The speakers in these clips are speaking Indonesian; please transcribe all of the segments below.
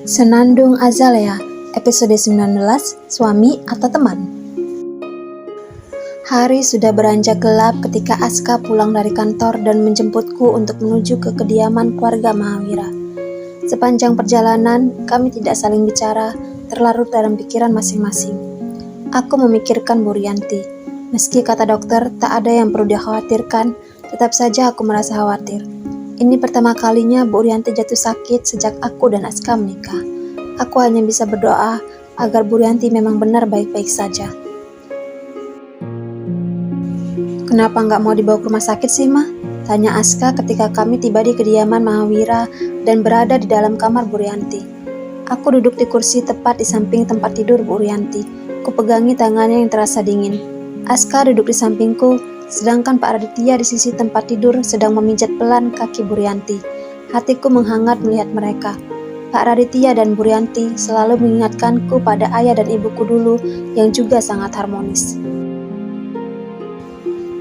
Senandung Azalea, episode 19, Suami atau Teman. Hari sudah beranjak gelap ketika Aska pulang dari kantor dan menjemputku untuk menuju ke kediaman keluarga Mahawira. Sepanjang perjalanan, kami tidak saling bicara, terlarut dalam pikiran masing-masing. Aku memikirkan Bu Rianti. Meski kata dokter tak ada yang perlu dikhawatirkan, tetap saja aku merasa khawatir. Ini pertama kalinya Bu Rianti jatuh sakit sejak aku dan Aska menikah. Aku hanya bisa berdoa agar Bu Rianti memang benar baik-baik saja. Kenapa nggak mau dibawa ke rumah sakit sih, Ma? Tanya Aska ketika kami tiba di kediaman Mahawira dan berada di dalam kamar Bu Rianti. Aku duduk di kursi tepat di samping tempat tidur Bu Rianti. Kupegangi tangannya yang terasa dingin. Aska duduk di sampingku, sedangkan Pak Raditya di sisi tempat tidur sedang memijat pelan kaki Bu Rianti. Hatiku menghangat melihat mereka. Pak Raditya dan Bu Rianti selalu mengingatkanku pada ayah dan ibuku dulu yang juga sangat harmonis.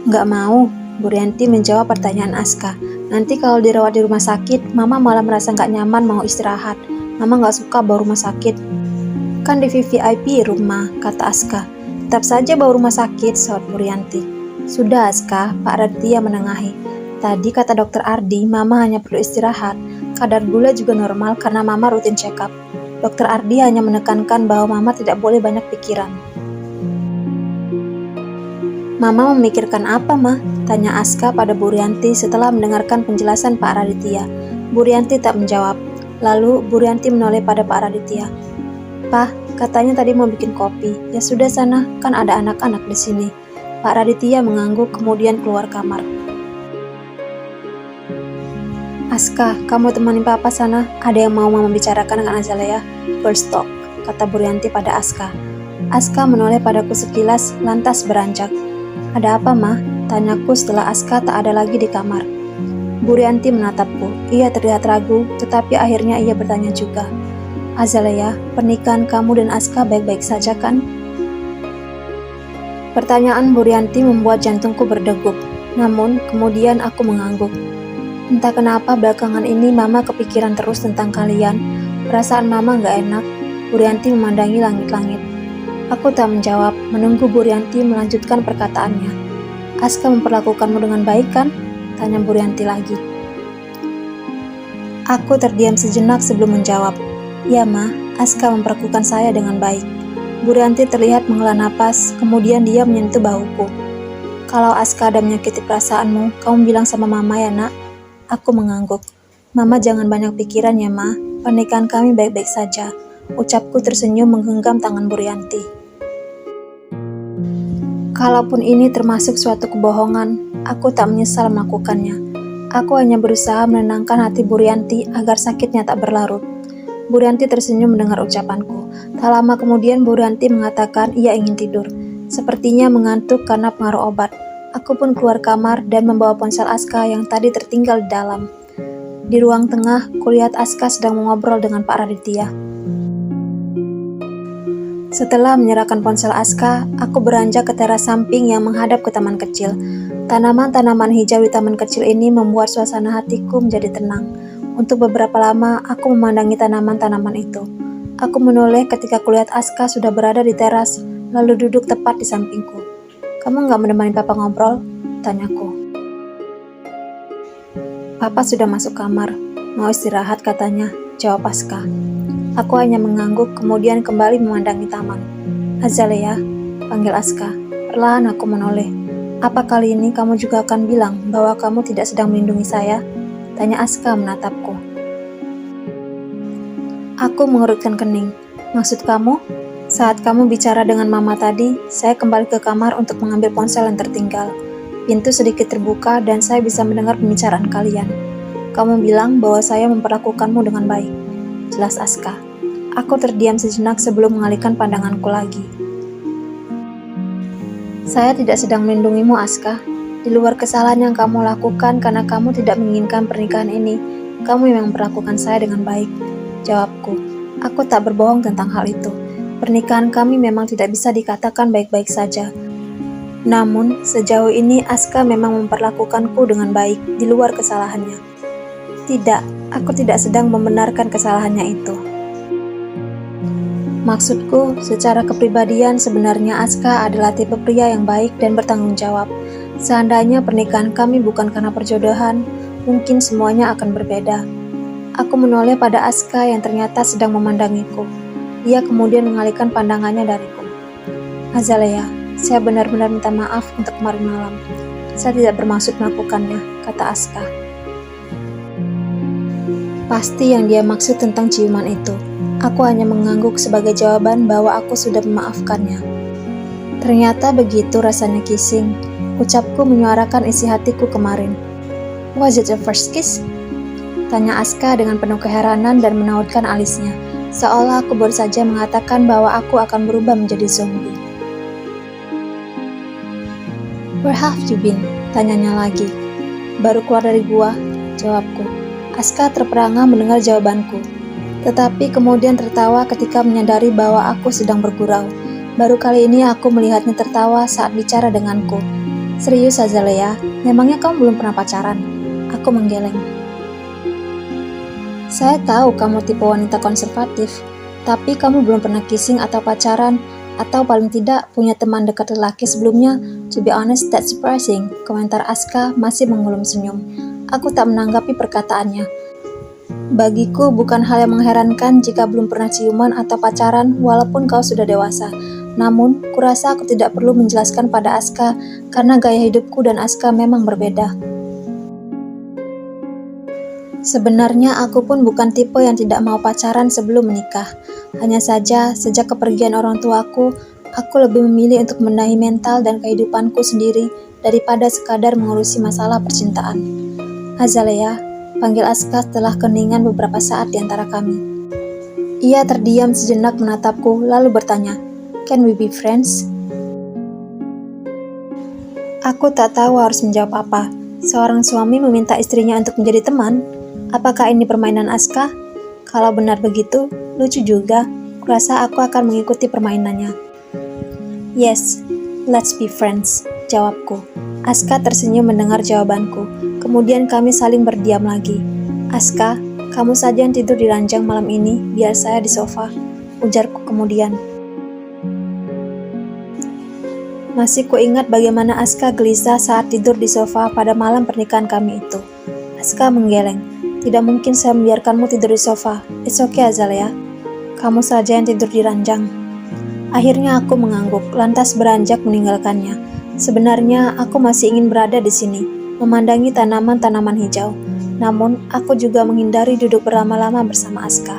Nggak mau, Bu Rianti menjawab pertanyaan Aska. Nanti kalau dirawat di rumah sakit, Mama malah merasa nggak nyaman mau istirahat. Mama nggak suka bawa rumah sakit. Kan di VVIP rumah, kata Aska. Tetap saja bawa rumah sakit, sahut Bu Rianti. Sudah Aska, Pak Raditya menengahi. Tadi kata dokter Ardi, Mama hanya perlu istirahat. Kadar gula juga normal karena Mama rutin check up. Dokter Ardi hanya menekankan bahwa Mama tidak boleh banyak pikiran. Mama memikirkan apa, Ma? Tanya Aska pada Bu Rianti setelah mendengarkan penjelasan Pak Raditya. Bu Rianti tak menjawab. Lalu Bu Rianti menoleh pada Pak Raditya. Pak, katanya tadi mau bikin kopi. Ya sudah sana, kan ada anak-anak di sini. Pak Raditya mengangguk kemudian keluar kamar. Aska, kamu temanin Papa sana. Ada yang mau Mama bicarakan dengan Azalea? First talk, kata Bu Rianti pada Aska. Aska menoleh padaku sekilas, lantas beranjak. Ada apa, Ma? Tanyaku setelah Aska tak ada lagi di kamar. Bu Rianti menatapku. Ia terlihat ragu, tetapi akhirnya ia bertanya juga. Azalea, pernikahan kamu dan Aska baik-baik saja kan? Pertanyaan Bu Rianti membuat jantungku berdegup. Namun, kemudian aku mengangguk. Entah kenapa belakangan ini Mama kepikiran terus tentang kalian. Perasaan Mama gak enak. Bu Rianti memandangi langit-langit. Aku tak menjawab, menunggu Bu Rianti melanjutkan perkataannya. Aska memperlakukanmu dengan baik kan? Tanya Bu Rianti lagi. Aku terdiam sejenak sebelum menjawab. Ya Ma, Aska memperlakukan saya dengan baik. Bu Rianti terlihat menghela napas, kemudian dia menyentuh bahuku. Kalau Aska ada menyakiti perasaanmu, kamu bilang sama Mama ya nak? Aku mengangguk. Mama jangan banyak pikiran ya Ma, pernikahan kami baik-baik saja. Ucapku tersenyum menggenggam tangan Bu Rianti. Kalaupun ini termasuk suatu kebohongan, aku tak menyesal melakukannya. Aku hanya berusaha menenangkan hati Bu Rianti agar sakitnya tak berlarut. Bu Rianti tersenyum mendengar ucapanku. Tak lama kemudian Bu Rianti mengatakan ia ingin tidur. Sepertinya mengantuk karena pengaruh obat. Aku pun keluar kamar dan membawa ponsel Aska yang tadi tertinggal di dalam. Di ruang tengah, kulihat Aska sedang mengobrol dengan Pak Raditya. Setelah menyerahkan ponsel Aska, aku beranjak ke teras samping yang menghadap ke taman kecil. Tanaman-tanaman hijau di taman kecil ini membuat suasana hatiku menjadi tenang. Untuk beberapa lama, aku memandangi tanaman-tanaman itu. Aku menoleh ketika kulihat Aska sudah berada di teras, lalu duduk tepat di sampingku. Kamu nggak menemani Papa ngobrol? Tanyaku. Papa sudah masuk kamar. Mau istirahat katanya, jawab Aska. Aku hanya mengangguk kemudian kembali memandangi taman. Azalea, panggil Aska. Perlahan aku menoleh. Apa kali ini kamu juga akan bilang bahwa kamu tidak sedang melindungi saya? Tanya Aska menatapku. Aku mengerutkan kening. Maksud kamu? Saat kamu bicara dengan Mama tadi, saya kembali ke kamar untuk mengambil ponsel yang tertinggal. Pintu sedikit terbuka dan saya bisa mendengar pembicaraan kalian. Kamu bilang bahwa saya memperlakukanmu dengan baik. Jelas Aska. Aku terdiam sejenak sebelum mengalihkan pandanganku lagi. Saya tidak sedang melindungimu, Aska. Di luar kesalahan yang kamu lakukan karena kamu tidak menginginkan pernikahan ini, kamu memang memperlakukan saya dengan baik. Jawabku. Aku tak berbohong tentang hal itu. Pernikahan kami memang tidak bisa dikatakan baik-baik saja. Namun, sejauh ini Aska memang memperlakukanku dengan baik di luar kesalahannya. Tidak, aku tidak sedang membenarkan kesalahannya itu. Maksudku, secara kepribadian sebenarnya Aska adalah tipe pria yang baik dan bertanggung jawab. Seandainya pernikahan kami bukan karena perjodohan, mungkin semuanya akan berbeda. Aku menoleh pada Aska yang ternyata sedang memandangiku. Dia kemudian mengalihkan pandangannya dariku. Azalea, saya benar-benar minta maaf untuk kemarin malam. Saya tidak bermaksud melakukannya, kata Aska. Pasti yang dia maksud tentang ciuman itu. Aku hanya mengangguk sebagai jawaban bahwa aku sudah memaafkannya. Ternyata begitu rasanya kissing. Ucapku menyuarakan isi hatiku kemarin. Was it a first kiss? Tanya Aska dengan penuh keheranan dan menautkan alisnya, seolah aku baru saja mengatakan bahwa aku akan berubah menjadi zombie. Where have you been? Tanyanya lagi. Baru keluar dari gua, jawabku. Aska terperangah mendengar jawabanku. Tetapi kemudian tertawa ketika menyadari bahwa aku sedang bergurau. Baru kali ini aku melihatnya tertawa saat bicara denganku. Serius Azalea, memangnya kamu belum pernah pacaran? Aku menggeleng. Saya tahu kamu tipe wanita konservatif, tapi kamu belum pernah kissing atau pacaran, atau paling tidak punya teman dekat lelaki sebelumnya. To be honest, that's surprising, komentar Aska masih mengulum senyum. Aku tak menanggapi perkataannya. Bagiku bukan hal yang mengherankan jika belum pernah ciuman atau pacaran walaupun kau sudah dewasa. Namun, kurasa aku tidak perlu menjelaskan pada Aska karena gaya hidupku dan Aska memang berbeda. Sebenarnya aku pun bukan tipe yang tidak mau pacaran sebelum menikah. Hanya saja, sejak kepergian orang tuaku, aku lebih memilih untuk membenahi mental dan kehidupanku sendiri daripada sekadar mengurusi masalah percintaan. Azalea, panggil Aska setelah keningan beberapa saat di antara kami. Ia terdiam sejenak menatapku, lalu bertanya, "Can we be friends?" Aku tak tahu harus menjawab apa. Seorang suami meminta istrinya untuk menjadi teman? Apakah ini permainan Aska? Kalau benar begitu, lucu juga. Kurasa aku akan mengikuti permainannya. Yes, let's be friends, jawabku. Aska tersenyum mendengar jawabanku. Kemudian kami saling berdiam lagi. Aska, kamu saja yang tidur di ranjang malam ini, biar saya di sofa, ujarku kemudian. Masih kuingat bagaimana Aska gelisah saat tidur di sofa pada malam pernikahan kami itu. Aska menggeleng. Tidak mungkin saya membiarkanmu tidur di sofa. It's okay Azalea. Kamu saja yang tidur di ranjang. Akhirnya aku mengangguk, lantas beranjak meninggalkannya. Sebenarnya aku masih ingin berada di sini, memandangi tanaman-tanaman hijau. Namun, aku juga menghindari duduk berlama-lama bersama Aska.